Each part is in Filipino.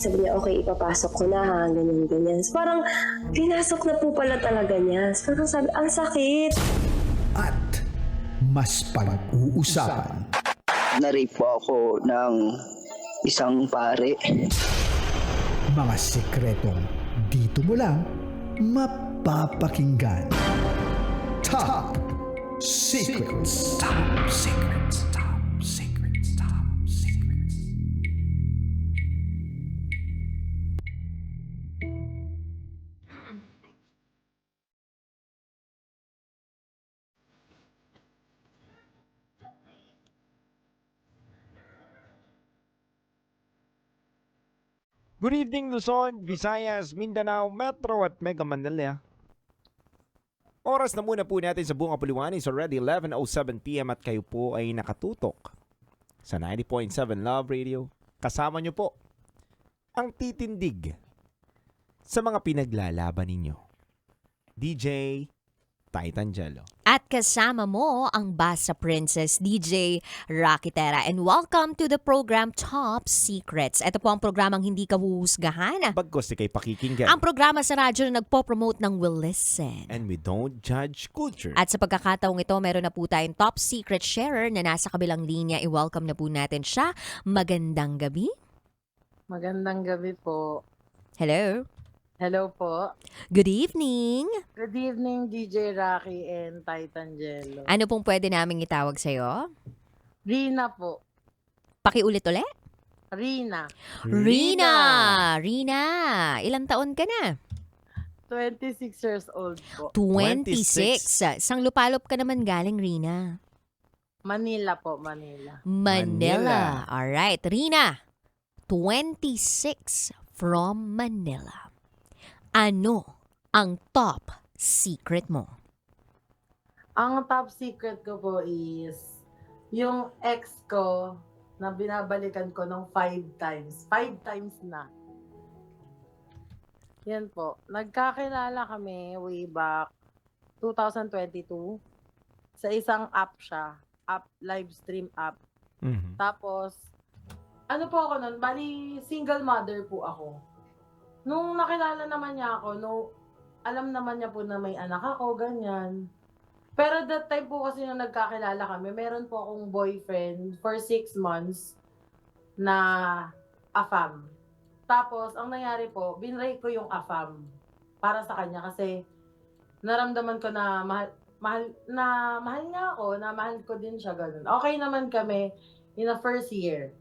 Sabi niya, okay, ipapasok ko na ha, ganyan. So, parang, pinasok na po pala talaga niya. So, parang sabi, ang sakit. At mas pag-uusapan. Na-rape po ako ng isang pare. Mga sikretong dito mo lang mapapakinggan. Top Secrets. Top Secrets. Top Secrets. Top Secrets. Good evening, Luzon, Visayas, Mindanao, Metro at Mega Manila. Oras na muna po natin sa buong Kapuluan is already 11:07 PM at kayo po ay nakatutok sa 90.7 Love Radio. Kasama nyo po ang titindig sa mga pinaglalaban ninyo. DJ Titangelo. At kasama mo ang Basa Princess DJ Rocky Terra. And welcome to the program Top Secrets. Ito po ang programang hindi ka huhusgahan. Bagkos kay pakikinggan. Ang programa sa radyo na nagpo-promote ng Will Listen. And we don't judge culture. At sa pagkakataong ito, meron na po tayong top secret sharer na nasa kabilang linya. I-welcome na po natin siya. Magandang gabi. Magandang gabi po. Hello. Hello po. Good evening. Good evening, DJ Rocky and Titangelo. Ano pong pwede naming itawag sa'yo? Rina po. Pakiulit-ulit. Rina. Rina! Rina! Ilang taon ka na? 26 years old po. 26. Sang lupalop ka naman galing, Rina? Manila po, Manila. Manila. Alright, Rina. 26 from Manila. Ano ang top secret mo? Ang top secret ko po is yung ex ko na binabalikan ko ng 5 times. 5 times na. Yan po. Nagkakilala kami way back 2022 sa isang app siya. Live stream app. Mhm. Tapos, ano po ako nun? Bali, single mother po ako. Nung nakilala naman niya ako, alam naman niya po na may anak ako, ganyan. Pero that time po kasi nung nagkakilala kami, meron po akong boyfriend for 6 months na AFAM. Tapos, ang nangyari po, binray ko yung AFAM para sa kanya kasi naramdaman ko na mahal niya ako, na mahal ko din siya, ganun. Okay naman kami in the first year.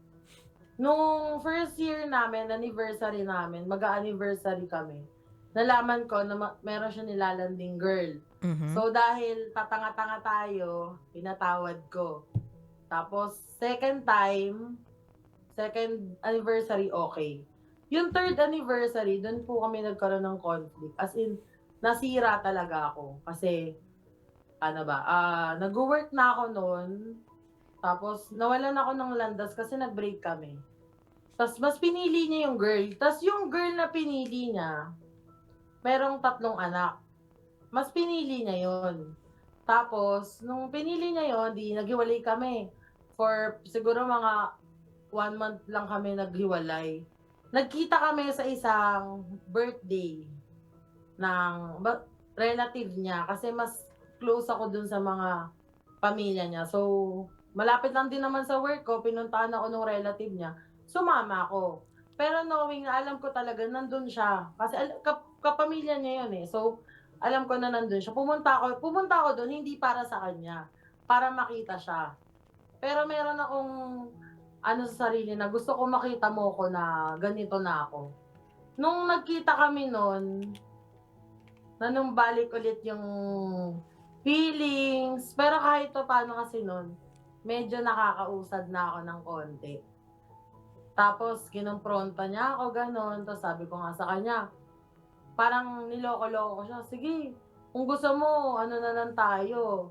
Nung first year namin, anniversary namin, mag-anniversary kami, nalaman ko na meron siya nilalanding girl. Mhm. So dahil tatanga-tanga tayo, pinatawad ko. Tapos second anniversary, okay. Yung third anniversary, doon po kami nagkaroon ng conflict. As in, nasira talaga ako. Kasi, nag-work na ako noon. Tapos, nawalan ako ng landas kasi nag-break kami. Tapos, mas pinili niya yung girl. Tapos, yung girl na pinili niya, merong 3 anak. Mas pinili niya yon. Tapos, nung pinili niya yon, di naghiwalay kami. For siguro mga 1 month lang kami naghiwalay. Nagkita kami sa isang birthday ng relative niya kasi mas close ako dun sa mga pamilya niya. So, malapit lang din naman sa work ko, pinuntahan ako ng relative niya. Sumama ako. Pero knowing na alam ko talaga nandun siya. Kasi kapamilya niya yun eh. So, alam ko na nandun siya. Pumunta ako doon hindi para sa kanya. Para makita siya. Pero meron akong sa sarili na gusto ko makita mo ko na ganito na ako. Nung nagkita kami noon, nung balik ulit yung feelings. Pero kahit pa paano kasi noon, medyo nakakausad na ako ng konti. Tapos, kinumpronta niya ako, ganon. Tapos sabi ko nga sa kanya, parang niloko-loko ko siya. Sige, kung gusto mo, ano na lang tayo.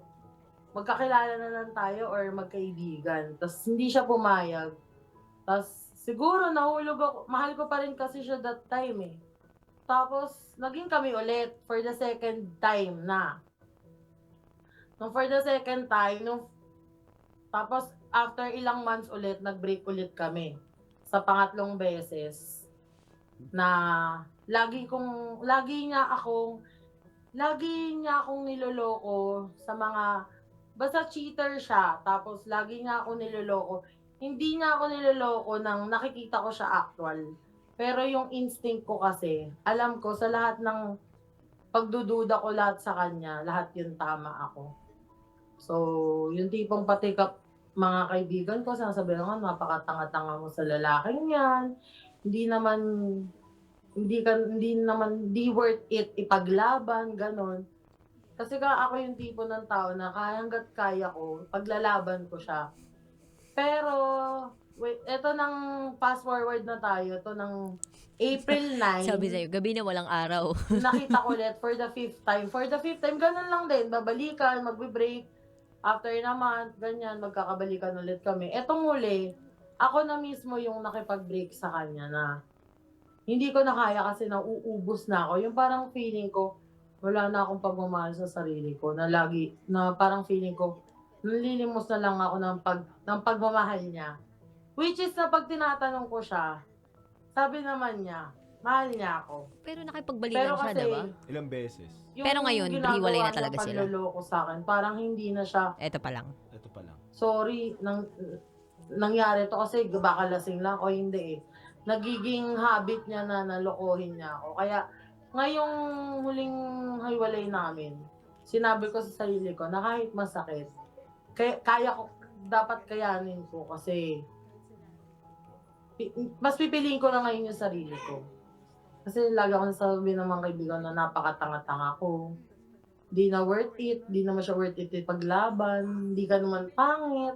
Magkakilala na lang tayo or magkaibigan. Tapos, hindi siya pumayag. Tapos, siguro nahulog ako. Mahal ko pa rin kasi siya that time eh. Tapos, naging kami ulit for the second time na. Tapos, after ilang months ulit, nag-break ulit kami. Sa pangatlong beses. na lagi niya akong niloloko sa mga, basta cheater siya, tapos lagi niya ako niloloko. Hindi niya ako niloloko nang nakikita ko siya actual. Pero yung instinct ko kasi, alam ko sa lahat ng pagdududa ko lahat sa kanya, lahat yun tama ako. So, yung tipong pati mga kaibigan ko, sinasabihan ko, napakatanga-tanga mo sa lalaking yan. Hindi worth it ipaglaban, ganon. Kasi ako yung tipo ng tao na hanggat kaya ko, paglalaban ko siya. Pero, wait, eto nang fast forward na tayo, to ng April 9. Sabi sa'yo, gabi na walang araw. Nakita ko ulit for the 5th time. For the 5th time, ganun lang din. Babalikan, magbe-break. After naman, ganyan, magkakabalikan ulit kami. Etong huli, ako na mismo yung nakipag-break sa kanya na hindi ko na kaya kasi nauubos na ako. Yung parang feeling ko, wala na akong pagmamahal sa sarili ko. Na parang feeling ko, nalilimos na lang ako ng pagmamahal niya. Which is na pag tinatanong ko siya, sabi naman niya, mahal niya ako. Pero nakipagbalikan siya, diba? Ilang beses? Yung Pero ngayon, ginagawa hiwalay na niyang talaga sila. panloloko sa akin, parang hindi na siya, Eto pa lang. Ito pa lang. sorry, nangyari to kasi baka lasing lang o hindi eh. Nagiging habit niya na nalokohin niya ako. Kaya ngayong huling hiwalay namin, sinabi ko sa sarili ko na kahit masakit, kaya ko, dapat kayanin ko kasi mas pipiliin ko na ngayon yung sarili ko. Kasi lagi ako nasasabi ng mga kaibigan na napakatanga-tanga ko. Di na worth it, di naman siya worth it paglaban, di ka naman pangit,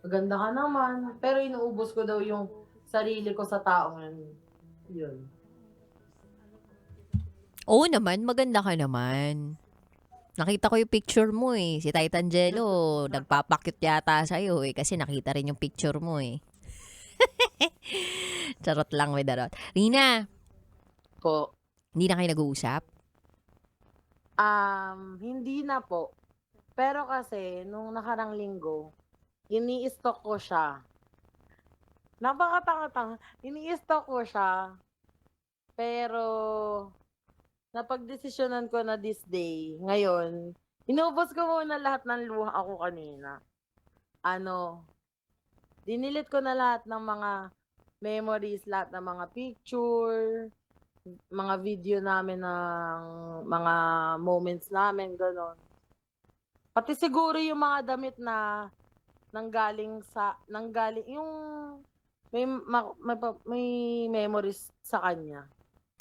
maganda ka naman, pero inuubos ko daw yung sarili ko sa taong yun. Yun. Oo naman, maganda ka naman. Nakita ko yung picture mo eh. Si Titan Jello, nagpapakyut yata sa'yo eh. Kasi nakita rin yung picture mo eh. Charot lang, may darot. Rina, Po. hindi na kayo nag-uusap? Hindi na po. Pero kasi, nung nakarang linggo, ini-stalk ko siya. Napakatanga-tanga. Ini-stalk ko siya. Pero, napagdesisyonan ko na this day, ngayon, inubos ko muna lahat ng luha ako kanina. Dinilit ko na lahat ng mga memories, lahat ng mga picture, mga video namin ng mga moments namin, gano'n. Pati siguro yung mga damit na nanggaling, yung may memories sa kanya.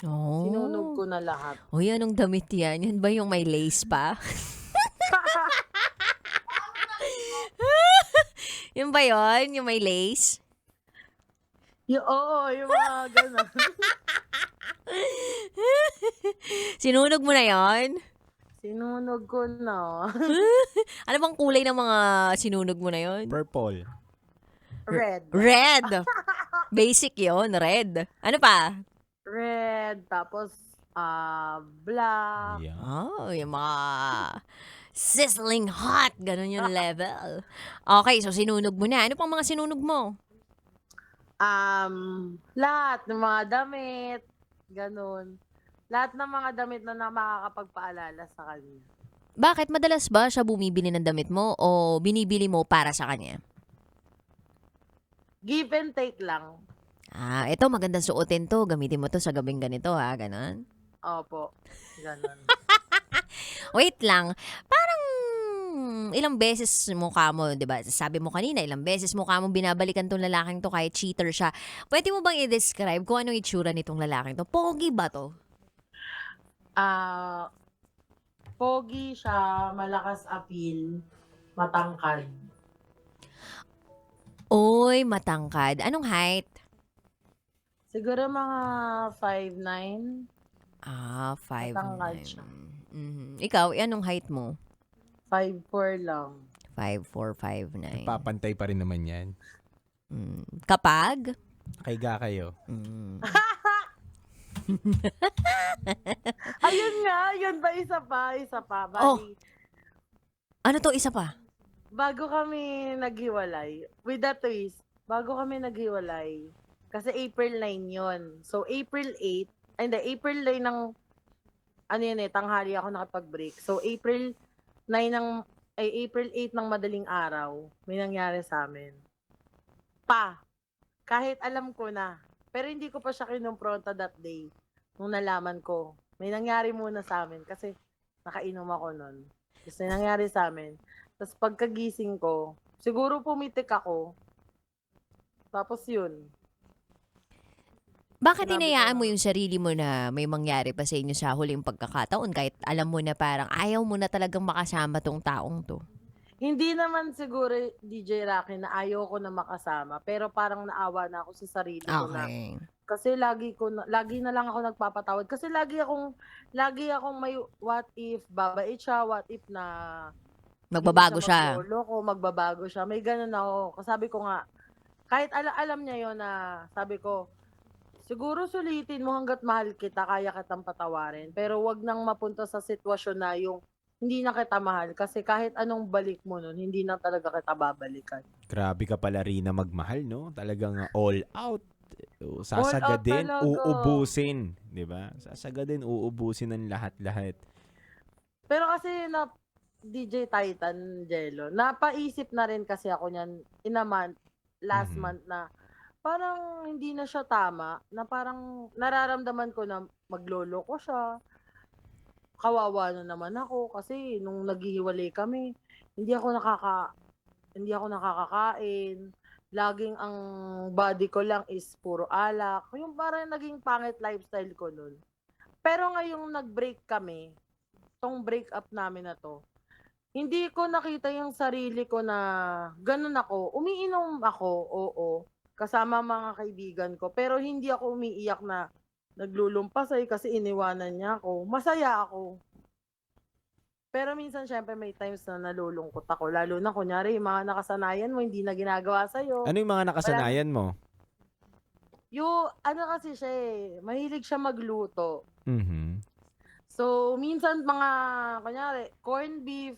Oh. Sinunog ko na lahat. Uy, anong damit yan? Yan ba yung may lace pa? Yun ba yun? Yung may lace? Oo, yung mga gano'n. Sinunog mo na yon? Sinunog ko na. Ano bang kulay ng mga sinunog mo na yon? Purple. Red. Red! Basic yon, red. Ano pa? Red, tapos black. Yeah. Oh, yung mga sizzling hot. Ganun yung level. Okay, so sinunog mo na. Ano pang mga sinunog mo? Lahat ng mga damit, ganun. Lahat ng mga damit na makakapagpaalala sa kanya. Bakit? Madalas ba siya bumibili ng damit mo o binibili mo para sa kanya? Give and take lang. Ito magandang suotin to. Gamitin mo to sa gabing ganito ha. Ganon. Opo, ganun. Wait lang. Parang ilang beses mukha mo, di ba? Sabi mo kanina, ilang beses mukha mo binabalikan tong lalaking to kahit cheater siya. Pwede mo bang i-describe kung anong itsura nitong lalaking to? Pogi ba to? Pogi siya, malakas appeal, matangkad. Oy, matangkad. Anong height? Siguro mga 5'9". 5'9". Matangkad siya. Ikaw, anong height mo? 5'4" lang. 5'4", 5'9". Papantay pa rin naman yan. Kapag? Kaiga kayo. Ayun nga, yun ba? Isa pa. Bali, Ano to, isa pa? bago kami naghiwalay, with a twist, bago kami naghiwalay, Kasi April 9 yon. So, April 8, ay hindi, April 9 ng, ano yun eh, tanghali ako nakapag-break. So, April 9 ng, April 8 ng madaling araw, may nangyari sa amin. Kahit alam ko na, pero hindi ko pa siya kinumpronta that day, nung nalaman ko. May nangyari muna sa amin kasi nakainom ako nun. Tapos may nangyari sa amin. Tapos pagkagising ko, siguro pumitik ako. Tapos yun. Bakit Sinabi ko hinayaan na. mo yung sarili mo na may mangyari pa sa inyo sa huling pagkakataon kahit alam mo na parang ayaw mo na talagang makasama tong taong to? Hindi naman siguro, DJ Rocky, na ayaw ko na makasama. Pero parang naawa na ako sa sarili ko na. Okay. Kasi lagi na lang ako nagpapatawad. Kasi lagi akong may what if, babait siya, what if na Magbabago hindi siya. magloloko, magbabago siya. May ganun ako. Sabi ko nga, kahit alam niya yon na, sabi ko, siguro sulitin mo hanggat mahal kita, kaya kitang patawarin. Pero wag nang mapunta sa sitwasyon na yung hindi na kita mahal. Kasi kahit anong balik mo nun, hindi na talaga kita babalikan. Grabe ka pala, Rina, magmahal, no? Talagang all out. Sasagadin, talaga. uubusin. Di ba? Sasagadin, uubusin ng lahat-lahat. Pero kasi DJ Titan Jello, napaisip na rin kasi ako niyan in a month, last Mhm. month na parang hindi na siya tama, na parang nararamdaman ko na magloloko siya. Kawawa na naman ako kasi nung naghihiwalay kami, hindi ako nakakakain. Laging ang body ko lang is puro alak. Yung parang naging pangit lifestyle ko nun. Pero ngayong nag-break kami, tong break up namin na to, hindi ko nakita yung sarili ko na ganun ako. Umiinom ako, oo, kasama mga kaibigan ko. Pero hindi ako umiiyak na naglulumpasay kasi iniwanan niya ako. Masaya ako. Pero minsan syempre may times na nalulungkot ako. Lalo na kunyari yung mga nakasanayan mo hindi na ginagawa sa'yo. Ano yung mga nakasanayan mo? Yung ano kasi siya eh, mahilig siya magluto. Mhm. So, minsan mga, kunyari, corned beef,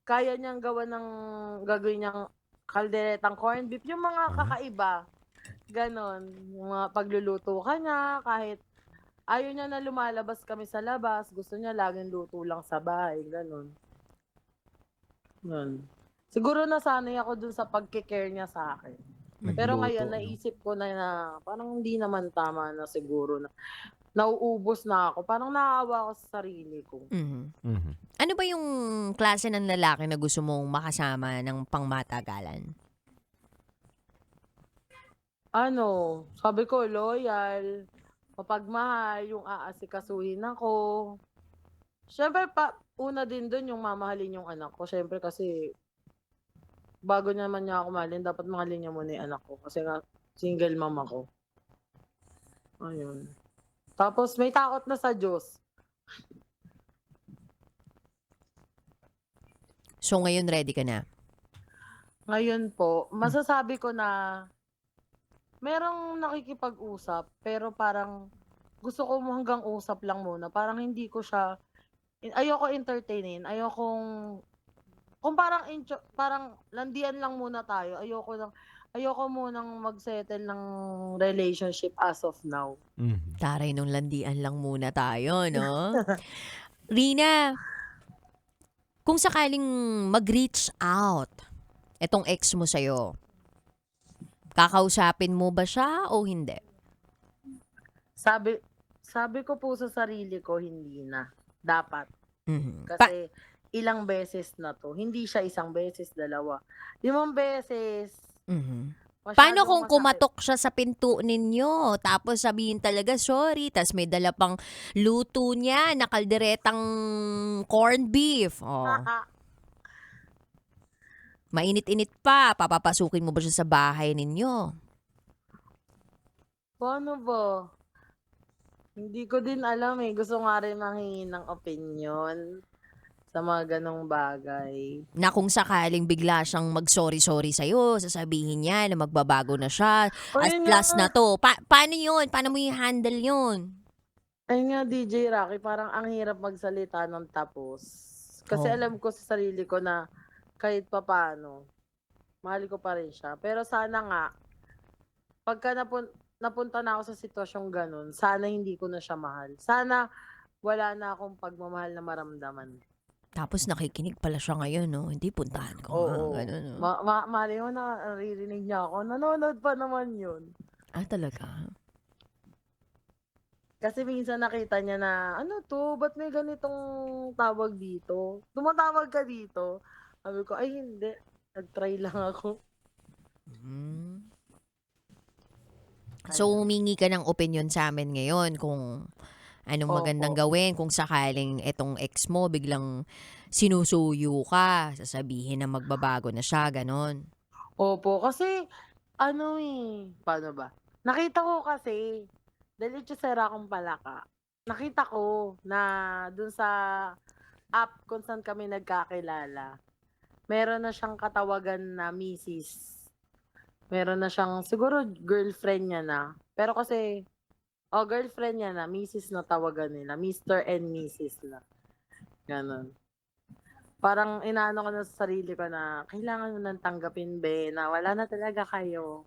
kaya niyang gagawin niyang kalderetang corned beef, yung mga kakaiba, ganon, yung mga pagluluto ka niya, kahit ayaw niya na lumalabas kami sa labas, gusto niya laging luto lang sa bahay, ganon. Yun. Siguro nasanay ako dun sa pagkikare niya sa akin. Pero Nagluto, ngayon, no? naisip ko na parang hindi naman tama na siguro na nauubos na ako. Parang naawa ako sa sarili ko. Mhm. Mhm. Ano ba yung klase ng lalaki na gusto mong makasama ng pangmatagalan? Ano, sabi ko, loyal, mapagmahal, yung aasikasuhin ako. Siyempre, una din dun yung mamahalin yung anak ko. Siyempre kasi, bago naman niya ako mahalin, dapat mahalin niya muna yung anak ko. Kasi nga, single mom ako. Ayun. Tapos, may takot na sa Diyos. So ngayon ready ka na? Ngayon po, masasabi ko na merong nakikipag-usap, pero parang gusto ko hanggang usap lang muna. Parang hindi ko siya, ayoko entertainin, kung parang landian lang muna tayo, ayoko munang mag-settle ng relationship as of now. Mhm. Taray nung landian lang muna tayo, no? Rina, kung sakaling mag-reach out etong ex mo sa'yo, kakausapin mo ba siya o hindi? Sabi ko po sa sarili ko, hindi na. Dapat. Mhm. Kasi ilang beses na to. Hindi siya isang beses, dalawa. 5 beses. Mhm. Masyadong Paano kung masakit. kumatok siya sa pinto ninyo, tapos sabihin talaga sorry, tapos may dala pang luto niya na kalderetang corned beef? Oh. Mainit-init pa, papapasukin mo ba siya sa bahay ninyo? Paano ba? Hindi ko din alam eh. Gusto nga rin manghingi ng opinion sa mga ganong bagay. Na kung sakaling bigla siyang mag-sorry-sorry sa'yo, sasabihin niya na magbabago na siya, O as yun last nga. na to. Paano yun? Paano mo i-handle yun? Ayun nga, DJ Rocky, parang ang hirap magsalita ng tapos. Kasi Oh. alam ko sa sarili ko na kahit papano, mahal ko pa rin siya. Pero sana nga, pagka napunta na ako sa sitwasyong ganun, sana hindi ko na siya mahal. Sana wala na akong pagmamahal na maramdaman. Tapos nakikinig pala siya ngayon, no? Hindi, puntahan ko nga. Oo. Ganun, no? Mali mo na, naririnig niya ako. Nanonood pa naman yun. Talaga? Kasi minsan nakita niya na, ano to, ba't may ganitong tawag dito? Tumatawag ka dito. Sabi ko, ay hindi. Nag-try lang ako. Hmm. So, humingi ka ng opinion sa amin ngayon kung anong magandang Opo. gawin kung sakaling etong ex mo biglang sinusuyo ka, sasabihin na magbabago na siya, ganon. Opo, kasi, ano paano ba? Nakita ko kasi, dahil sera akong palaka. Nakita ko na dun sa app kung saan kami nagkakilala, meron na siyang katawagan na misis. Meron na siyang, siguro girlfriend niya na. Pero kasi, girlfriend niya na, misis na tawagan nila. Mr. and Mrs. na. Ganon. Parang inaano ko na sa sarili ko na, kailangan mo nang tanggapin, be, na wala na talaga kayo.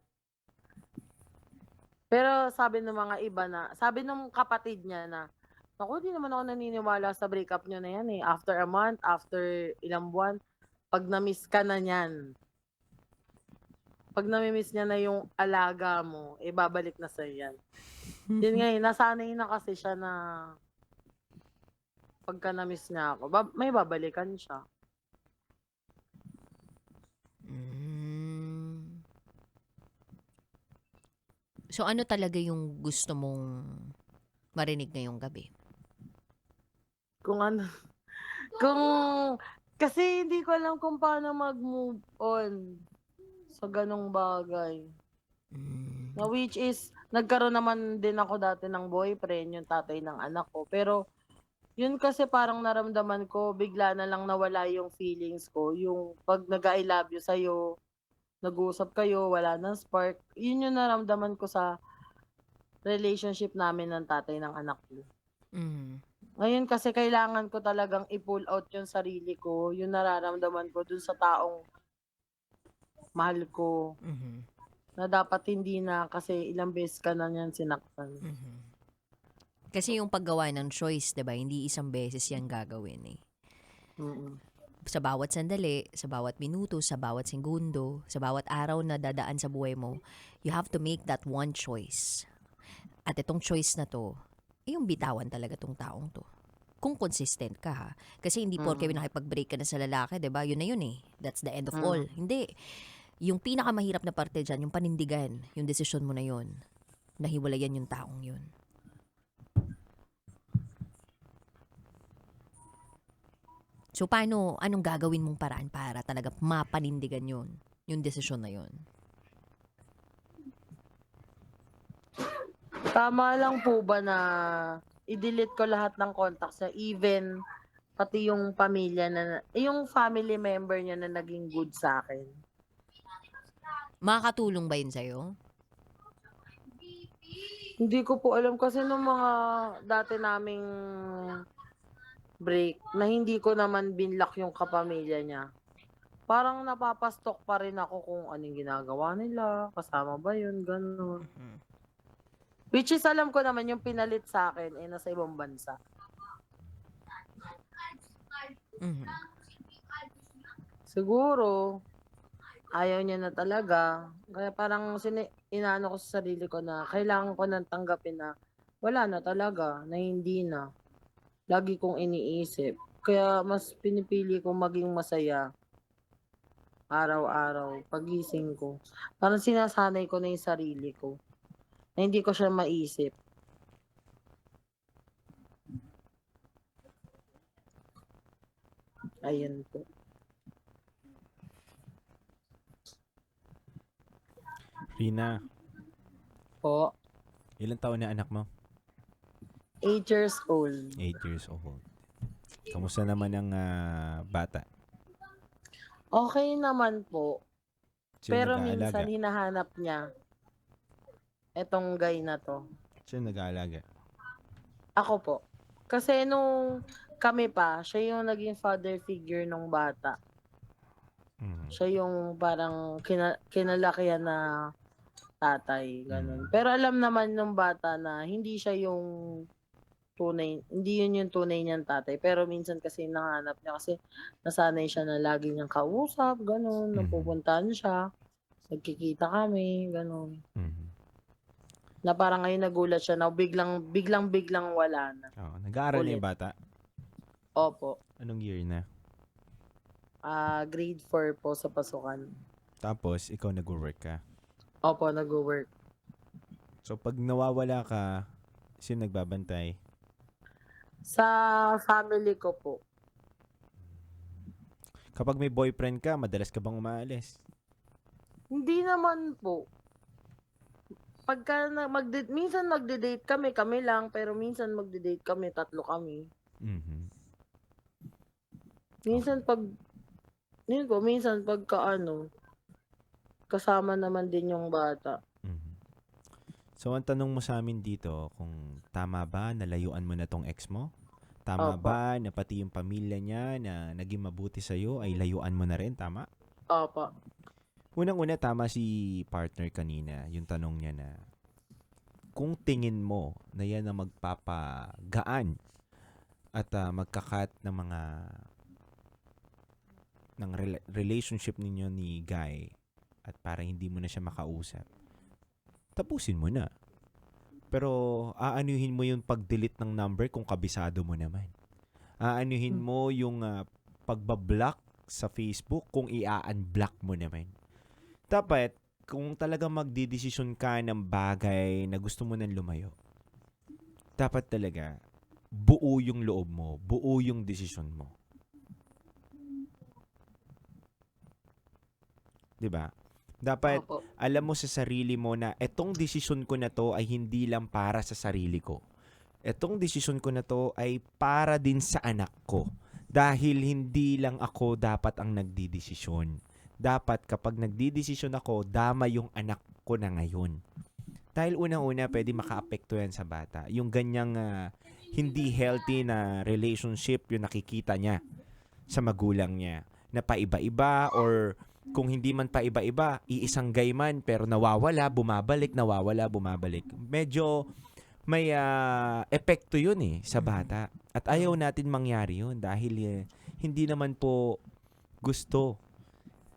Pero sabi ng mga iba na, sabi ng kapatid niya na, ako, di naman ako naniniwala sa breakup niyo na yan eh. After a month, after ilang buwan, pag na-miss ka na niyan, pag nami-miss niya na yung alaga mo, babalik na sa yan. Yun nga nasanay na kasi siya na pagka na-miss niya ako, may babalikan siya. Mm. So, ano talaga yung gusto mong marinig ngayong gabi? Kung ano, kung, kasi hindi ko alam kung paano mag-move on sa ganong bagay. Mm. Na which is, nagkaroon naman din ako dati ng boyfriend, yung tatay ng anak ko. Pero, yun kasi parang naramdaman ko, bigla na lang nawala yung feelings ko. Yung pag nag-I love you sa'yo, nag-uusap kayo, wala nang spark. Yun yung naramdaman ko sa relationship namin ng tatay ng anak ko. Mm. Ngayon kasi kailangan ko talagang i-pull out yung sarili ko, yung nararamdaman ko dun sa taong mahal ko. Mhm. Na dapat hindi na kasi ilang beses ka na niyan sinaktan. Mhm. Kasi yung paggawa ng choice, 'di ba? Hindi isang beses 'yan gagawin eh. Mm. Sa bawat sandali, sa bawat minuto, sa bawat segundo, sa bawat araw na dadaan sa buhay mo, you have to make that one choice. At itong choice na to, yung bitawan talaga tong taong to. Kung consistent ka ha. Kasi hindi porke nakipag-break ka na sa lalaki, 'di ba? Yun na yun eh. That's the end of all. Hindi. Yung pinakamahirap na parte dyan, yung panindigan, yung desisyon mo na yun. Nahiwalayan yung taong yun. So, anong gagawin mong paraan para talaga mapanindigan yun? Yung desisyon na yun? Tama lang po ba na i-delete ko lahat ng contacts niya, even pati yung pamilya na, yung family member niya na naging good sa akin? Makakatulong ba yun sa'yo? Hindi ko po alam kasi nung mga dati naming break, na hindi ko naman binlock yung kapamilya niya. Parang napapastok pa rin ako kung anong ginagawa nila, kasama ba yun, gano'n. Which is alam ko naman yung pinalit sa akin nasa ibang bansa. Mhm. Siguro, ayaw niya na talaga. Kaya parang inaano ko sa sarili ko na kailangan ko nang tanggapin na wala na talaga, na hindi na. Lagi kong iniisip. Kaya mas pinipili kong maging masaya araw-araw, pagising ko. Parang sinasanay ko na yung sarili ko. Na hindi ko siya maisip. Ayun po. Rina, Po, ilang taon na anak mo? 8 years old. 8 years old. Kamusta naman ang bata? Okay naman po. Sino Pero nag-aalaga? minsan hinahanap niya etong guy na to. Sino nag-aalaga? Ako po. Kasi nung kami pa, siya yung naging father figure nung bata. Mhm. Siya yung parang kinalakihan na tatay, ganun. Mm. Pero alam naman ng bata na hindi siya yung tunay, hindi yun yung tunay niyang tatay. Pero minsan kasi nahanap niya kasi nasanay siya na lagi niyang kausap, ganun, napupuntahan siya, nagkikita kami, ganun. Mhm. Na parang ngayon nagulat siya na biglang wala na. Oo, nag-aaral na Ulit. yung bata. Opo. Anong year na? Grade 4 po sa pasukan. Tapos, ikaw nag-work ka. Opo, nag-work. So, pag nawawala ka, sino nagbabantay? Sa family ko po. Kapag may boyfriend ka, madalas ka bang umaalis? Hindi naman po. Pagka minsan magde-date kami lang, pero minsan magde-date kami, 3 kami. Mhm. Minsan minsan pagka kasama naman din yung bata. Mhm. So, ang tanong mo sa amin dito, kung tama ba nalayuan mo na tong ex mo? Tama Opo. ba na pati yung pamilya niya na naging mabuti sa'yo ay layuan mo na rin? Tama? Opo. Unang-una, tama si partner kanina. Yung tanong niya na, kung tingin mo na yan ang magpapagaan at magkakat ng mga relationship ninyo ni Guy at para hindi mo na siya makausap, tapusin mo na. Pero aanuhin mo yung pag-delete ng number kung kabisado mo naman. Aanuhin mo yung pagbablock sa Facebook kung i-unblock mo naman. Dapat, kung talagang magdidesisyon ka ng bagay na gusto mo nang lumayo, dapat talaga buo yung loob mo, buo yung desisyon mo. 'Di ba? Dapat Opo. alam mo sa sarili mo na etong desisyon ko na to ay hindi lang para sa sarili ko. Etong desisyon ko na to ay para din sa anak ko. Dahil hindi lang ako dapat ang nagdidesisyon. Dapat kapag nagdidesisyon ako, dama yung anak ko na ngayon. Dahil unang-una, pwede makaapekto yan sa bata. Yung ganyang hindi healthy na relationship, yung nakikita niya sa magulang niya. Na paiba-iba or kung hindi man paiba-iba, iisang gay man pero nawawala, bumabalik. Medyo may epekto yun sa bata. At ayaw natin mangyari yun dahil hindi naman po gusto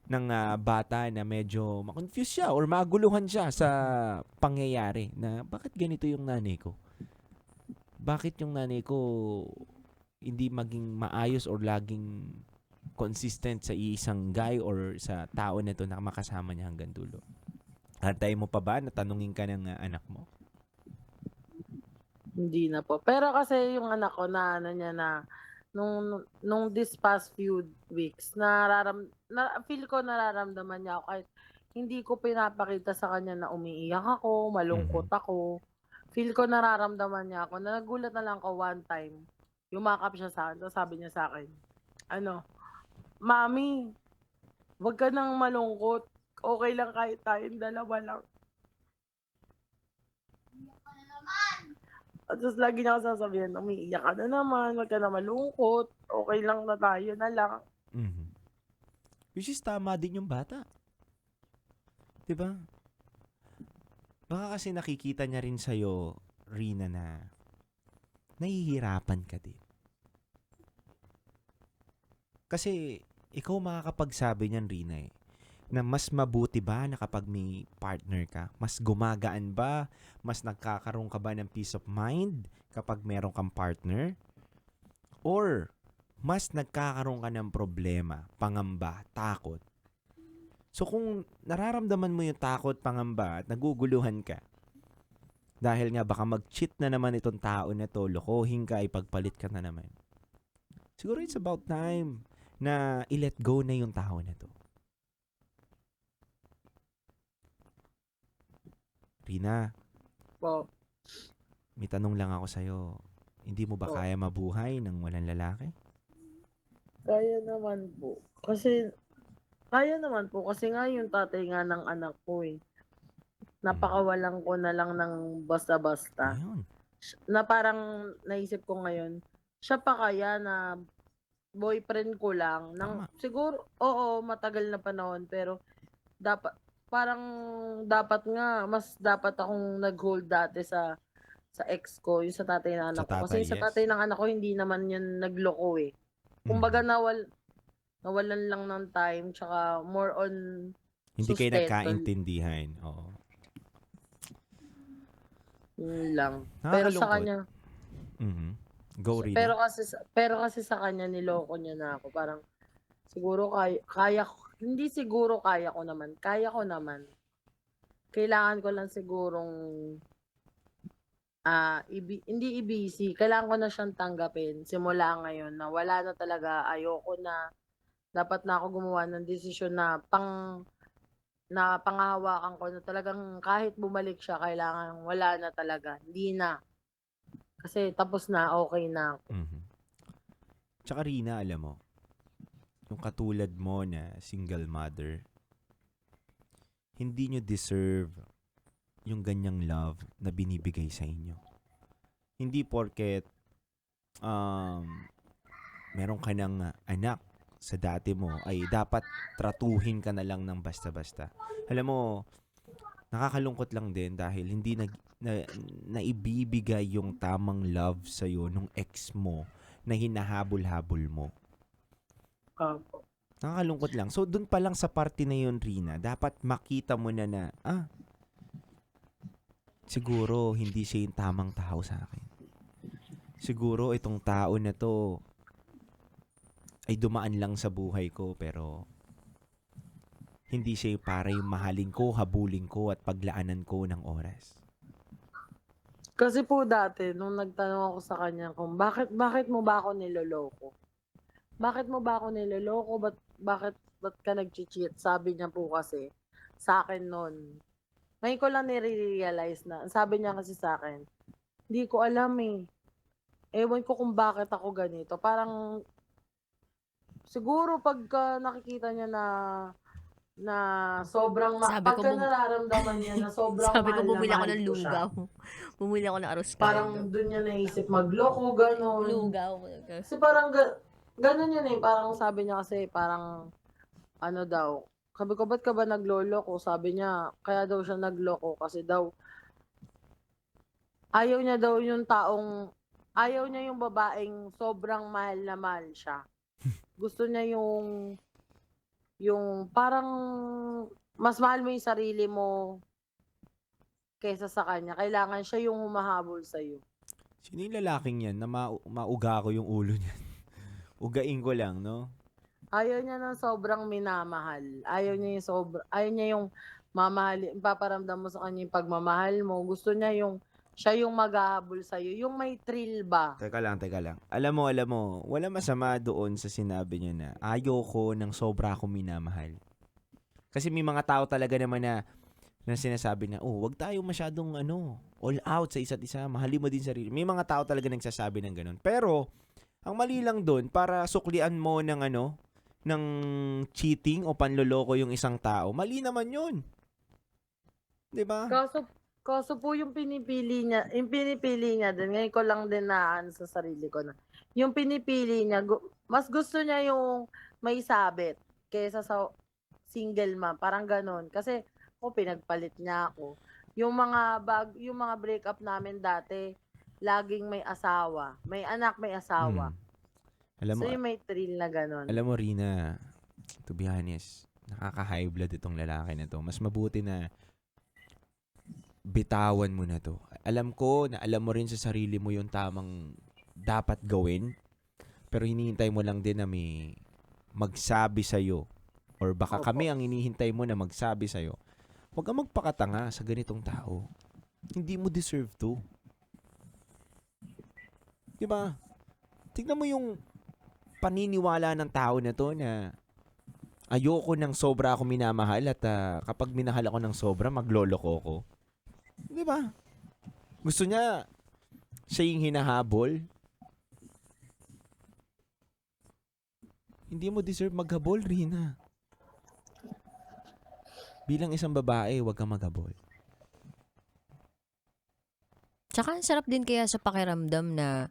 ng bata na medyo ma-confuse siya or maguluhan siya sa pangyayari na bakit ganito yung nanay ko? Bakit yung nanay ko hindi maging maayos or laging consistent sa isang guy or sa tao na to na makasama niya hanggang dulo? Hantay mo pa ba na tanungin ka ng anak mo? Hindi na po. Pero kasi yung anak ko na niya na nung this past few weeks feel ko nararamdaman niya ako kahit hindi ko pinapakita sa kanya na umiiyak ako, malungkot ako. Feel ko nararamdaman niya ako. Nagulat na lang ako one time. Yumakap siya sa akin. Tapos sabi niya sa akin, Mami, wag ka nang malungkot. Okay lang kahit tayong dalawa lang. At tapos lagi niya ako sasabihin, umiiyak ka na naman, wag ka na malungkot. Okay lang na tayo na lang. Mhm. Which is tama din yung bata. 'Di ba? Baka kasi nakikita niya rin sa'yo, Rina, na nahihirapan ka din. Kasi ikaw makakapagsabi niyan, Rina, na mas mabuti ba na kapag may partner ka? Mas gumagaan ba? Mas nagkakaroon ka ba ng peace of mind kapag meron kang partner? Or mas nagkakaroon ka ng problema, pangamba, takot? So kung nararamdaman mo yung takot, pangamba at naguguluhan ka, dahil nga baka mag-cheat na naman itong tao na to, lokohin ka, ipagpalit ka na naman. Siguro it's about time na i-let go na yung tao na to. Rina, Po. may tanong lang ako sa'yo. Hindi mo ba Po. kaya mabuhay ng walang lalaki? Kaya naman po. Kaya naman po. Kasi nga yung tatay nga ng anak ko napakawalan ko na lang ng basta-basta. Ayun. Na parang naisip ko ngayon, siya pa kaya na boyfriend ko lang. Tama. Siguro, oo, matagal na panahon. Pero dapat, parang dapat nga, mas dapat akong nag-hold dati sa ex ko, yung sa tatay ng anak Sa ko. Kasi tatay, sa yes. tatay ng anak ko, hindi naman yun nagloko eh. Kumbaga nawalan lang ng time, tsaka more on Hindi kayo sustento. nagkaintindihan. Oo. Yun lang. Pero sa Nakakalungkot. kanya, Mhm. Go, Rina. pero kasi sa kanya niloko niya na ako. Parang siguro kaya hindi siguro kaya ko naman. Kaya ko naman. Kailangan ko lang sigurong hindi i-busy. Kailangan ko na siyang tanggapin. Simula ngayon na wala na talaga, ayoko na. Dapat na ako gumawa ng desisyon na panghahawakan ko na talagang kahit bumalik siya, kailangan wala na talaga. Hindi na. Kasi tapos na, okay na ako. Mhm. Tsaka Rina, alam mo, yung katulad mo na single mother, hindi nyo deserve yung ganyang love na binibigay sa inyo. Hindi porket meron ka ng anak sa dati mo, ay dapat tratuhin ka na lang ng basta-basta. Alam mo, nakakalungkot lang din dahil hindi naibibigay yung tamang love sa'yo nung ex mo na hinahabol-habol mo. Opo. Nakakalungkot lang. So, dun pa lang sa parte na yun, Rina, dapat makita mo na siguro hindi siya yung tamang tao sa akin. Siguro itong tao na to ay dumaan lang sa buhay ko, pero hindi siya para yung mahalin ko, habulin ko, at paglaanan ko ng oras. Kasi po dati, nung nagtanong ako sa kanya kung bakit mo ba ako niloloko? Bakit mo ba ako niloloko? Bakit ka nag-cheat? Sabi niya po kasi sa akin noon. Ngayon ko lang nire-realize na, sabi niya kasi sa akin, hindi ko alam eh. Ewan ko kung bakit ako ganito. Parang, siguro pagka nakikita niya na sobrang, Sabi ko, pagka nararamdaman niya na sobrang Sabi ko, mahal na bumili ako mahal ng ko siya. lugaw. Bumili ako ng arroz Parang caldo. doon niya naisip magloko, gano'n. Lugaw. Kasi parang gano'n yun eh. Parang sabi niya kasi parang ano daw. Sabi ko, ba't ka ba nagloloko? Sabi niya, kaya daw siya nagloko kasi daw ayaw niya yung babaeng sobrang mahal na mahal siya. Gusto niya yung parang mas mahal mo yung sarili mo kaysa sa kanya. Kailangan siya yung humahabol sa'yo. Sino yung lalaking yan na mauga ko yung ulo niyan? Ugain ko lang, no? Ayaw niya ng sobrang minamahal. Ayaw niya yung paparamdam mo sa kanya yung pagmamahal mo. Gusto niya siya yung maghahabol sa'yo. Yung may thrill ba? Teka lang. Alam mo, wala masama doon sa sinabi niya na ayoko ng sobra akong minamahal. Kasi may mga tao talaga naman na sinasabi na, wag tayo masyadong all out sa isa't isa, mahalin mo din sarili. May mga tao talaga nagsasabi ng ganun. Pero, ang mali lang doon, para suklian mo ng cheating o panloloko yung isang tao, mali naman yun. 'Di ba? Kaso po yung pinipili niya din, ngayon ko lang din sa sarili ko na, yung pinipili niya, mas gusto niya yung may sabit kaysa sa single mom, parang ganon. Kasi pinagpalit niya ako. Yung mga breakup namin dati, laging may asawa, may anak, may asawa. Alam mo, So yung may thrill na ganon. alam mo, Rina, to be honest, nakaka-high blood itong lalaki na to. Mas mabuti na bitawan mo na to. Alam ko na alam mo rin sa sarili mo yung tamang dapat gawin, pero hinihintay mo lang din na may magsabi sa'yo, or baka Opo. kami ang hinihintay mo na magsabi sa'yo. Huwag kang magpakatanga sa ganitong tao. Hindi mo deserve to. Diba? Tignan mo yung paniniwala ng tao na to na ayoko ng sobra ako minamahal at kapag minahal ako ng sobra, magloloko ko. Di ba? Gusto niya siya yung hinahabol. Hindi mo deserve maghabol, Rina. Bilang isang babae, huwag kang maghabol. Tsaka ang sarap din kaya sa pakiramdam na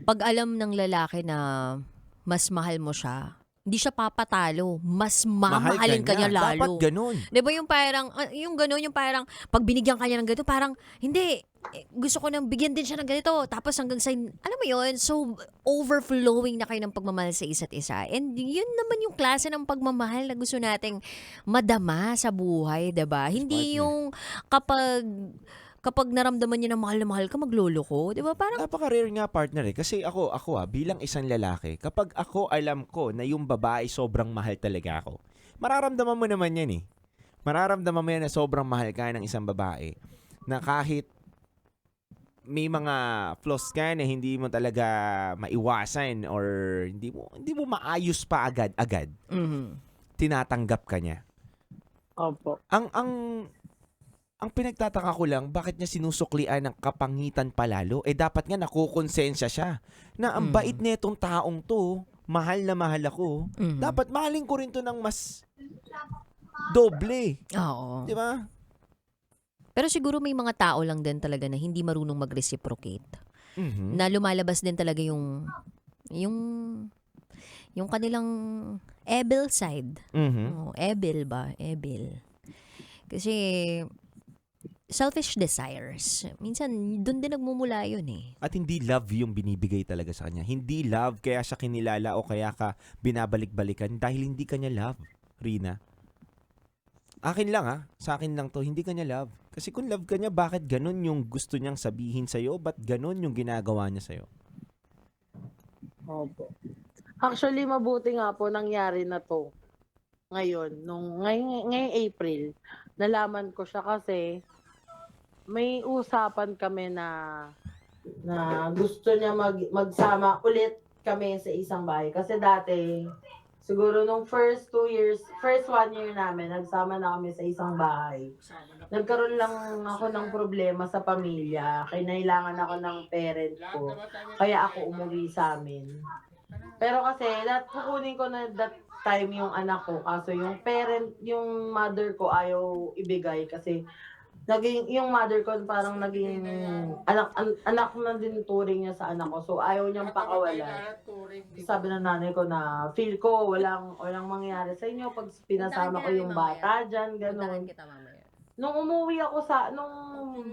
pag alam ng lalaki na mas mahal mo siya, Hindi siya papatalo. Mas Mahal mamahalin ka niya Dapat lalo. ganun. Di ba yung parang, yung gano'n, yung parang, pag binigyan ka niya ng ganito, parang, hindi, gusto ko nang bigyan din siya ng ganito. Tapos hanggang sa, alam mo yun, so overflowing na kayo ng pagmamahal sa isa't isa. And yun naman yung klase ng pagmamahal na gusto nating madama sa buhay, di ba? Hindi partner. yung kapag naramdaman niya na mahal ka, maglolo ko. Di ba? Parang, Napaka-rare nga partner eh. Kasi ako bilang isang lalaki, kapag ako alam ko na yung babae sobrang mahal talaga ako, mararamdaman mo naman yan eh. Mararamdaman mo yan na sobrang mahal ka ng isang babae. Na kahit may mga flaws ka na hindi mo talaga maiwasan or hindi mo maayos pa agad, tinatanggap ka niya. Opo. Ang pinagtataka ko lang, bakit niya sinusuklian ng kapangitan palalo? Dapat nga nakukonsensya siya na ang bait nitong taong to, mahal na mahal ako. Dapat mahalin ko rin to ng mas doble. oo. Di ba? Pero siguro may mga tao lang din talaga na hindi marunong mag-reciprocate. Mhm. Na lumalabas din talaga yung kanilang evil side. Mhm. Oh, evil ba? Evil. Kasi selfish desires. Minsan, doon din nagmumula yun eh. At hindi love yung binibigay talaga sa kanya. Hindi love kaya siya kinilala o kaya ka binabalik-balikan dahil hindi kanya love, Rina. Akin lang sa akin lang to, hindi kanya love. Kasi kung love ka niya, bakit ganun yung gusto niyang sabihin sa'yo? Ba't ganun yung ginagawa niya sa'yo? Opo. Actually, mabuti nga po nangyari na to. Ngayong April, nalaman ko siya kasi may usapan kami na gusto niya magsama ulit kami sa isang bahay. Kasi dati, siguro nung first 1 year namin, nagsama na kami sa isang bahay. Nagkaroon lang ako ng problema sa pamilya. Kinailangan ako ng parent ko. Kaya ako umuwi sa amin. Pero kasi, kukunin ko na that time yung anak ko. Kaso yung mother ko ayaw ibigay kasi yung mother ko parang naging anak na din turing niya sa anak ko. So ayaw niyang pakawalan. Sabi ng nanay ko na feel ko walang mangyayari sa inyo pag pinasama ko yung bata dyan, gano'n. Nung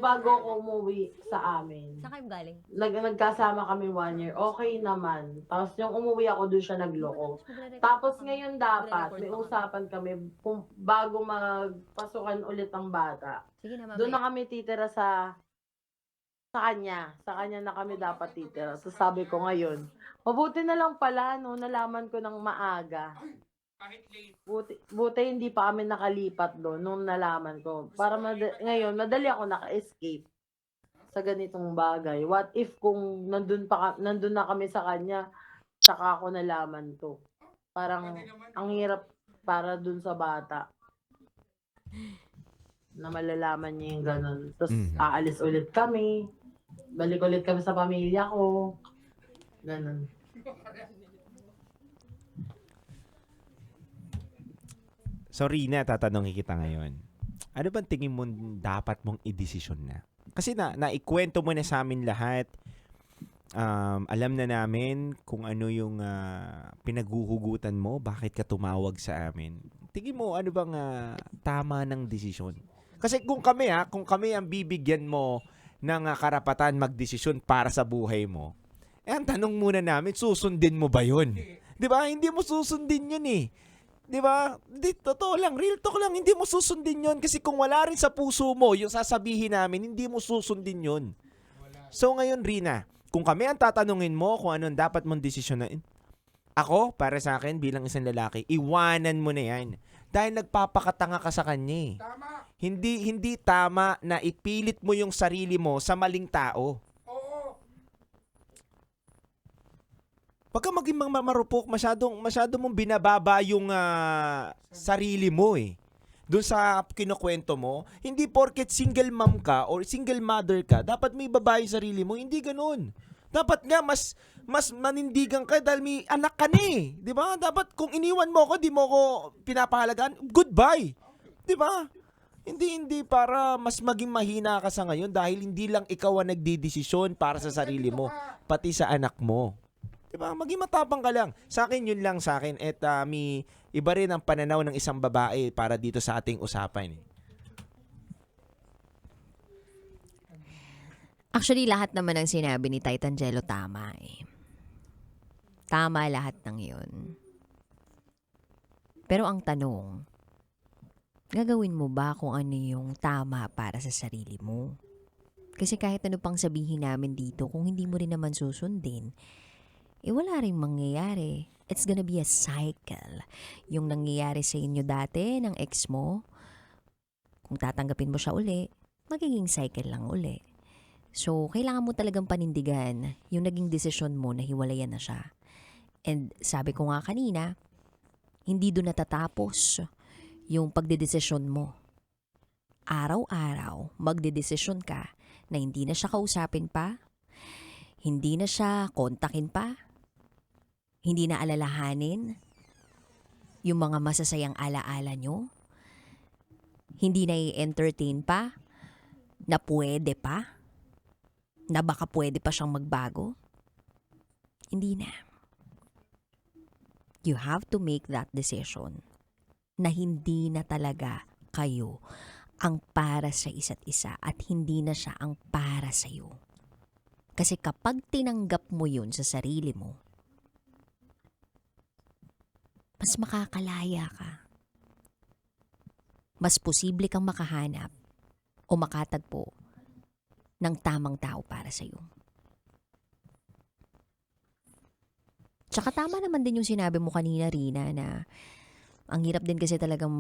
bago ako umuwi sa amin, Saan kayo galing? nagkasama kami 1 year, okay naman. Tapos yung umuwi ako, doon siya nagloko. Tapos ngayon dapat, may usapan kami kung bago magpasukan ulit ang bata. Sige na, Doon na kami titira sa kanya. Sa kanya na kami dapat titira. So sabi ko ngayon, mabuti na lang pala, no, nalaman ko ng maaga. Buti hindi pa kami nakalipat doon nung nalaman ko. Para ngayon, madali ako naka-escape sa ganitong bagay. What if kung nandun na kami sa kanya, tsaka ako nalaman to. Parang ang hirap para dun sa bata na malalaman niya yung ganun. Tapos aalis ulit kami, balik ulit kami sa pamilya ko. Ganun. So Rina, tatanungin kita ngayon. Ano bang tingin mo dapat mong idesisyon na? Kasi naikwento mo na sa amin lahat. Alam na namin kung ano yung pinaguhugutan mo, bakit ka tumawag sa amin. Tingin mo ano bang tama ng desisyon? Kasi kung kami ang bibigyan mo ng karapatan magdesisyon para sa buhay mo, ang tanong muna namin, susundin mo ba yun? 'Di ba? Hindi mo susundin yun eh. 'Di ba? Totoo lang, real talk lang, hindi mo susundin 'yon kasi kung wala rin sa puso mo yung sasabihin namin, hindi mo susundin 'yon. So ngayon, Rina, kung kami ang tatanungin mo kung anong dapat mong desisyonin, ako, para sa akin bilang isang lalaki, iwanan mo na 'yan. Dahil nagpapakatanga ka sa kanya. Tama. Hindi tama na ipilit mo yung sarili mo sa maling tao. Pagka maging marupok, masyado mong binababa yung sarili mo eh. Doon sa kinukwento mo, hindi porket single mom ka or single mother ka, dapat may babae sarili mo. Hindi ganun. Dapat nga mas manindigan ka dahil may anak ka na eh. Di ba? Dapat kung iniwan mo ko, di mo ko pinapahalagaan, goodbye. Di ba? Hindi para mas maging mahina ka sa ngayon dahil hindi lang ikaw ang nagdidesisyon para sa sarili mo, pati sa anak mo. Diba? Maging matapang ka lang. Sa akin, yun lang sa akin. At may iba rin ang pananaw ng isang babae para dito sa ating usapan. Actually, lahat naman ng sinabi ni Titangelo tama eh. Tama lahat ng yun. Pero ang tanong, gagawin mo ba kung ano yung tama para sa sarili mo? Kasi kahit ano pang sabihin namin dito, kung hindi mo rin naman susundin, wala rin mangyayari. It's gonna be a cycle. Yung nangyayari sa inyo dati ng ex mo, kung tatanggapin mo siya uli, magiging cycle lang uli. So, kailangan mo talagang panindigan yung naging desisyon mo na hiwalayan na siya. And sabi ko nga kanina, hindi doon natatapos yung pagdedesisyon mo. Araw-araw, magdedesisyon ka na hindi na siya kausapin pa, hindi na siya kontakin pa, hindi na alalahanin yung mga masasayang alaala nyo, hindi na i-entertain pa, na pwede pa, na baka pwede pa siyang magbago. Hindi na. You have to make that decision na hindi na talaga kayo ang para sa isa't isa at hindi na siya ang para sa iyo. Kasi kapag tinanggap mo yun sa sarili mo, mas makakalaya ka. Mas posible kang makahanap o makatagpo ng tamang tao para sa iyo. Tsaka tama naman din yung sinabi mo kanina, Rina, na ang hirap din kasi talagang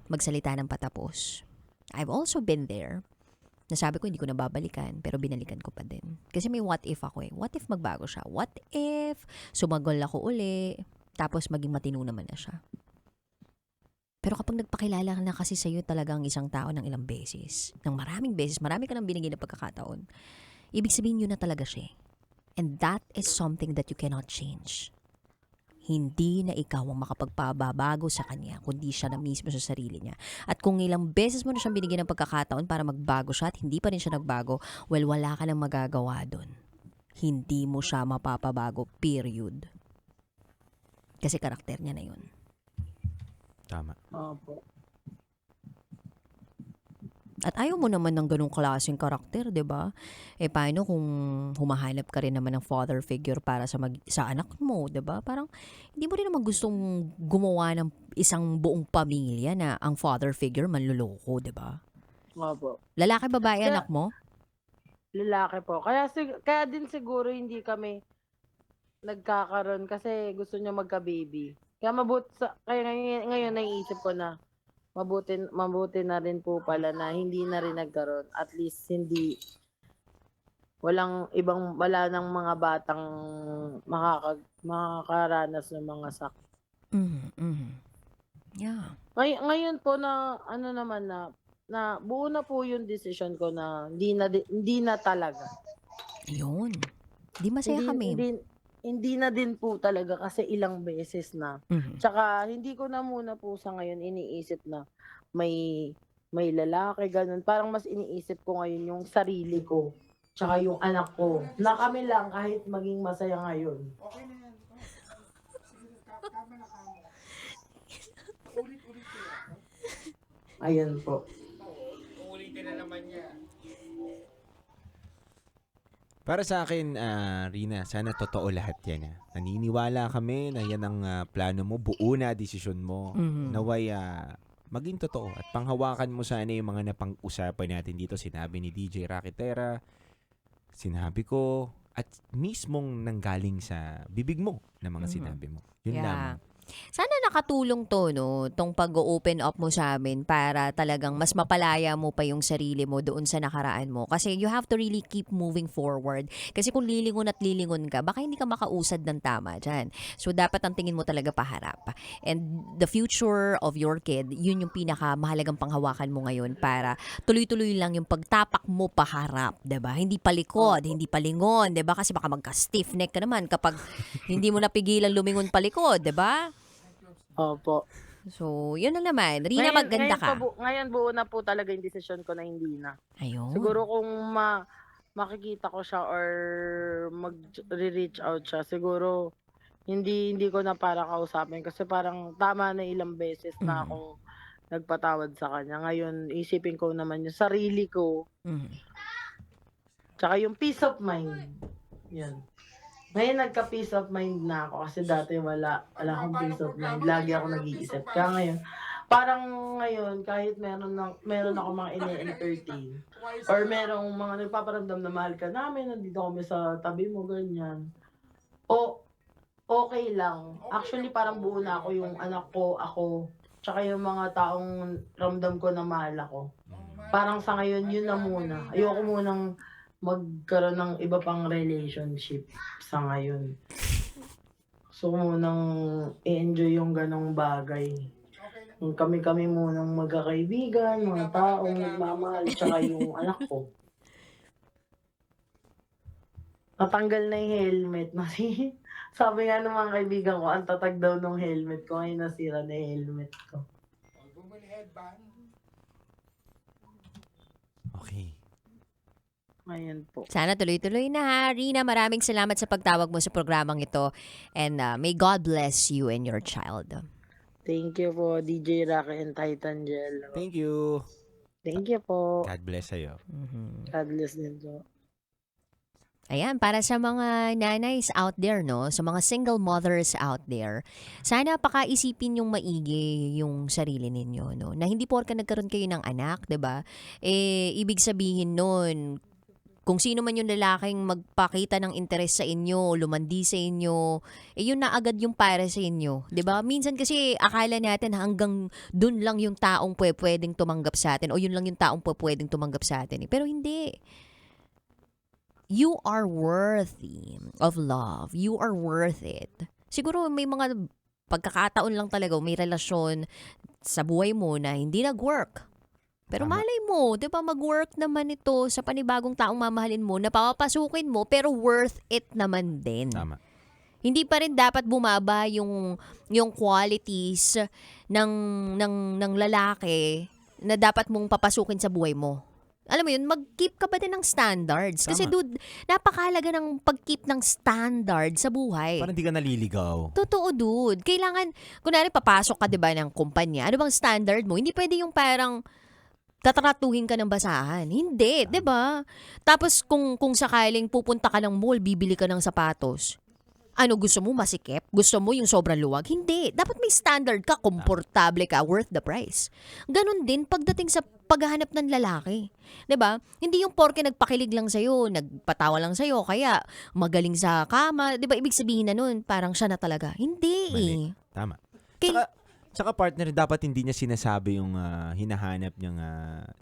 magsalita ng patapos. I've also been there. Nasabi ko hindi ko na babalikan, pero binalikan ko pa din. Kasi may what if ako eh. What if magbago siya? What if sumagol ako uli, tapos maging matino naman na siya? Pero kapag nagpakilala na kasi sa'yo talagang isang tao ng ilang beses, ng maraming beses, marami ka nang binigay na pagkakataon, ibig sabihin yun na talaga siya. And that is something that you cannot change. Hindi na ikaw ang makapagpababago sa kanya, kundi siya na mismo sa sarili niya. At kung ilang beses mo na siyang binigyan ng pagkakataon para magbago siya at hindi pa rin siya nagbago, well, wala ka nang magagawa doon. Hindi mo siya mapapabago, period. Kasi karakter niya na yun. Tama. Opo. At ayaw mo naman ng ganung klaseng karakter, 'di ba? Paano kung humahanap ka rin naman ng father figure para sa anak mo, 'di ba? Parang hindi mo rin naman gustong gumawa ng isang buong pamilya na ang father figure manloloko, 'di ba? Opo. Lalaki, babae, Kaya- anak mo? Lalaki po. Kaya din siguro hindi kami nagkakaroon kasi gusto niya magka-baby. Kaya kaya ngayon naiisip ko na mabuti na rin po pala na hindi na rin nagkaroon. At least wala ng mga batang makakaranas ng mga sakit. Yeah. Ngayon po na ano naman na buo na po yung decision ko na hindi na talaga. Ayun. Di masaya kami. Hindi na din po talaga kasi ilang beses na. Mhm. Tsaka hindi ko na muna po sa ngayon iniisip na may lalaki ganun. Parang mas iniisip ko ngayon yung sarili ko. Tsaka yung anak ko. Na kami lang kahit maging masaya ngayon. Ayan po. Para sa akin, Rina, sana totoo lahat yan. Naniniwala kami na yan ang plano mo, buo na desisyon mo. Mhm. Naway maging totoo at panghawakan mo sana yung mga napang-usapan natin dito. Sinabi ni DJ Rakitera, sinabi ko, at mismong nanggaling sa bibig mo na mga sinabi mo. Yun Yeah. lamang. Sana nakatulong to, no, tong pag-open up mo sa amin para talagang mas mapalaya mo pa yung sarili mo doon sa nakaraan mo. Kasi you have to really keep moving forward. Kasi kung lilingon at lilingon ka, baka hindi ka makausad ng tama dyan. So, dapat ang tingin mo talaga paharap. And the future of your kid, yun yung pinakamahalagang panghawakan mo ngayon para tuloy-tuloy lang yung pagtapak mo paharap, 'di ba? Hindi palikod, hindi palingon, 'di ba? Kasi baka magka-stiff neck ka naman kapag hindi mo napigilan lumingon palikod, 'di ba? Opo. So, yun na naman. Rina, maganda ka. Ngayon buo na po talaga yung decision ko na hindi na. Ayun. Siguro kung makikita ko siya or mag-reach out siya, siguro hindi ko na para kausapin kasi parang tama na ilang beses na akong nagpatawad sa kanya. Ngayon, isipin ko naman yung sarili ko, tsaka yung peace of mind. Yan. Ngayon, nagka-peace of mind na ako kasi dati wala akong peace of mind. Lagi ako nag-iisip. Kaya ngayon, parang ngayon, kahit meron ako mga ine-entertain or merong mga nagpaparamdam na mahal ka namin, nandito kami sa tabi mo, ganyan. O, okay lang. Actually, parang buo na ako yung anak ko, ako, tsaka yung mga taong ramdam ko na mahal ako. Parang sa ngayon, yun na muna. Ayoko munang magkaroon ng iba pang relationship sa ngayon. So, munang i-enjoy yung ganong bagay. Yung kami-kami munang magkakaibigan, mga taong nagmamahal, tsaka yung anak ko. Natanggal na yung helmet. Sabi nga ng mga kaibigan ko, ang tatag daw ng helmet ko. Ngayon nasira na yung helmet ko. Okay. Ngayon po. Sana tuloy-tuloy na ha. Rina, maraming salamat sa pagtawag mo sa programang ito. And may God bless you and your child. Thank you po, DJ Rocky and Titan Gel. Thank you. Thank you po. God bless sa'yo. God bless din po. Ayan, para sa mga nanays out there, no? Sa mga single mothers out there, sana pakaisipin yung maigi yung sarili ninyo, no? Na hindi porka nagkaroon kayo ng anak, 'di ba? Ibig sabihin nun, kung sino man yung lalaking magpakita ng interes sa inyo, lumandi sa inyo, yun na agad yung para sa inyo. 'Di ba? Minsan kasi akala natin hanggang dun lang yung taong pwedeng tumanggap sa atin o yun lang yung taong pwedeng tumanggap sa atin. Pero hindi. You are worthy of love. You are worth it. Siguro may mga pagkakataon lang talaga, may relasyon sa buhay mo na hindi nag-work. Pero Tama. malay mo, di ba mag-work naman ito sa panibagong taong mamahalin mo na papapasukin mo pero worth it naman din. Tama. Hindi pa rin dapat bumaba yung qualities ng lalaki na dapat mong papasukin sa buhay mo. Alam mo yun, mag-keep ka pa din ng standards. Kasi Tama. dude, napakahalaga ng pag-keep ng standard sa buhay. Parang di ka naliligaw. Totoo, dude. Kailangan, kunwari papasok ka, di ba, ng kumpanya. Ano bang standard mo? Hindi pwede yung parang tatratuhin ka ng basahan. Hindi, di ba? Tapos kung sakaling pupunta ka ng mall, bibili ka ng sapatos. Ano, gusto mo masikip? Gusto mo yung sobrang luwag? Hindi. Dapat may standard ka, komportable ka, worth the price. Ganon din pagdating sa paghahanap ng lalaki. 'Di ba? Hindi yung porke nagpakilig lang sa'yo, nagpatawa lang sa'yo, kaya magaling sa kama. 'Di ba? Ibig sabihin na nun, parang siya na talaga. Hindi Mali. eh. Tama. Kay- Tsaka partner, dapat hindi niya sinasabi yung hinahanap niyang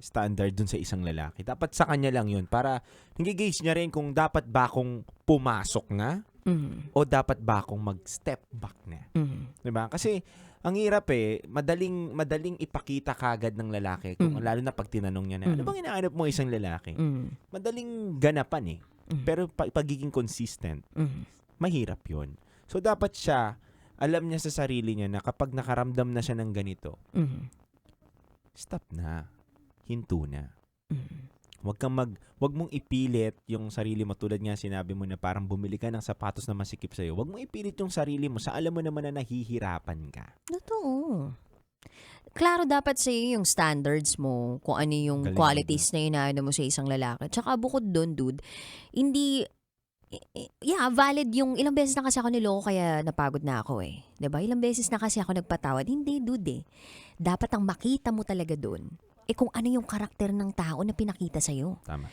standard dun sa isang lalaki. Dapat sa kanya lang yun para nag-gauge niya rin kung dapat ba akong pumasok na o dapat ba akong mag-step back na. Diba? Kasi ang hirap madaling ipakita kagad ng lalaki kung lalo na pag tinanong niya na, ano bang hinahanap mo isang lalaki? Madaling ganapan Pero pagiging consistent, mahirap yun. So dapat siya, alam niya sa sarili niya na kapag nakaramdam na siya ng ganito, stop na. Hinto na. Wag mong ipilit yung sarili mo tulad nga sinabi mo na parang bumili ka ng sapatos na masikip sa'yo. Wag mong ipilit yung sarili mo sa alam mo naman na nahihirapan ka. Totoo. Klaro dapat sa iyo yung standards mo, kung ano yung Galing qualities na inaano mo sa isang lalaki. Tsaka bukod doon, dude, hindi, valid yung ilang beses na kasi ako niloko kaya napagod na ako eh. 'Di ba? Ilang beses na kasi ako nagpatawad. Hindi, dude eh. Dapat ang makita mo talaga doon, kung ano yung karakter ng tao na pinakita sa'yo. Tama.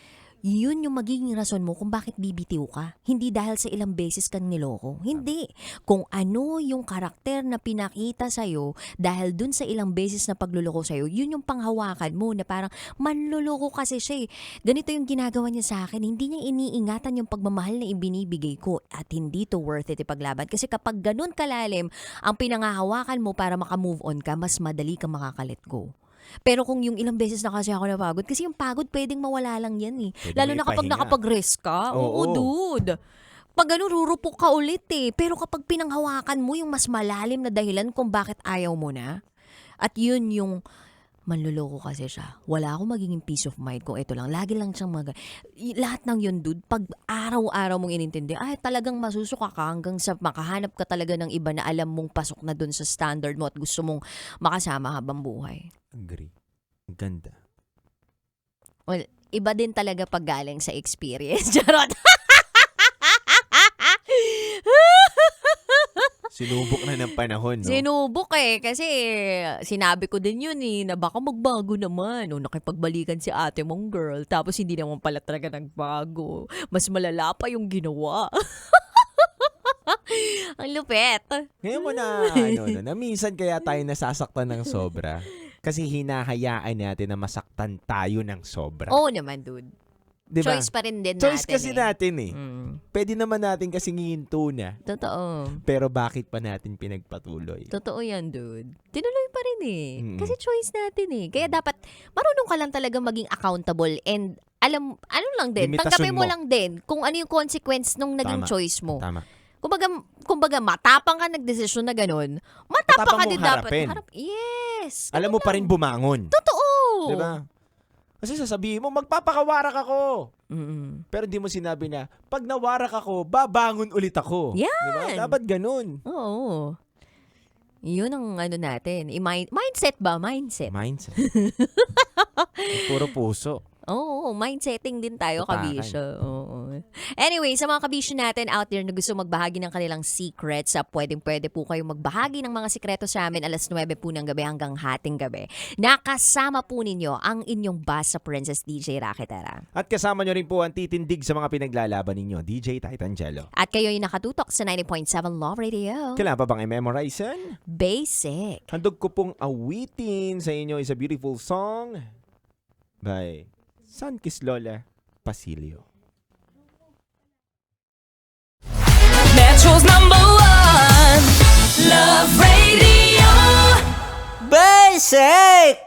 Yun yung magiging rason mo kung bakit bibitiw ka. Hindi dahil sa ilang beses kang niloko. Hindi. Kung ano yung karakter na pinakita sa'yo dahil dun sa ilang beses na pagluloko sa'yo, yun yung panghawakan mo na parang manluloko kasi siya eh. Ganito yung ginagawa niya sa akin. Hindi niya iniingatan yung pagmamahal na ibinibigay ko at hindi to worth it ipaglaban. Kasi kapag ganun kalalim ang pinangahawakan mo para makamove on ka, mas madali ka makakalet go. Pero kung yung ilang beses na kasi ako napagod, kasi yung pagod pwedeng mawala lang yan eh. Pwede Lalo mo na kapag ipahinga. nakapag-rest ka. Oo, Oo. dude. Pag ganun, rurupok ka ulit eh. Pero kapag pinanghawakan mo yung mas malalim na dahilan kung bakit ayaw mo na, at yun yung Manluloko kasi siya. Wala akong magiging peace of mind kung ito lang. Lagi lang siyang lahat ng yun, dude, pag araw-araw mong inintindi, ay talagang masusuka ka hanggang sa makahanap ka talaga ng iba na alam mong pasok na dun sa standard mo at gusto mong makasama habang buhay. Agree. Ang ganda. Well, iba din talaga pag galing sa experience. Charot! Sinubok na ng panahon, no? Sinubok kasi sinabi ko din yun na baka magbago naman. O nakipagbalikan si ate mong girl, tapos hindi naman pala talaga nagbago. Mas malala pa yung ginawa. Ang lupet. Ngayon mo na minsan kaya tayo nasasaktan ng sobra. Kasi hinahayaan natin na masaktan tayo ng sobra. Oo naman, dude. Diba? Choice pa rin din Choice natin. kasi natin eh. Mm. Pwede naman natin kasing hihinto na. Totoo. Pero bakit pa natin pinagpatuloy? Totoo yan, dude. Tinuloy pa rin Mm. Kasi choice natin Kaya dapat, marunong ka lang talaga maging accountable and alam, ano lang din, Limitasyon tanggapin mo mo. lang din kung ano yung consequence nung naging Tama. choice mo. Tama. Kumbaga matapang ka nagdesisyon na ganun, matapang ka Matapang din mong dapat. harapin. Yes. Alam mo pa rin bumangon. Totoo. Diba? Kasi sasabihin mo, magpapakawarak ako. Mm-mm. Pero hindi mo sinabi na, pag nawarak ako, babangon ulit ako. Yan. Diba? Dapat ganun. Oo. Yun ang ano natin. Mindset ba? Mindset. Mindset. Puro puso. Oo, mindsetting din tayo, Tutakan. kabisyo. Oo. Anyway, sa mga kabisyo natin out there na gusto magbahagi ng kanilang secrets, pwedeng-pwede po kayong magbahagi ng mga sikreto sa amin alas 9 po ng gabi hanggang hating gabi. Nakasama po ninyo ang inyong boss sa Princess DJ Raketera. At kasama nyo rin po ang titindig sa mga pinaglalaban ninyo, DJ Titangelo. At kayo'y nakatutok sa 90.7 Love Radio. Kailangan pa bang i-memorize yan? Basic. Handog ko pong awitin sa inyo is a beautiful song by Sunkiss Lola Pasilio. Metro's #1 Love Radio. Basic!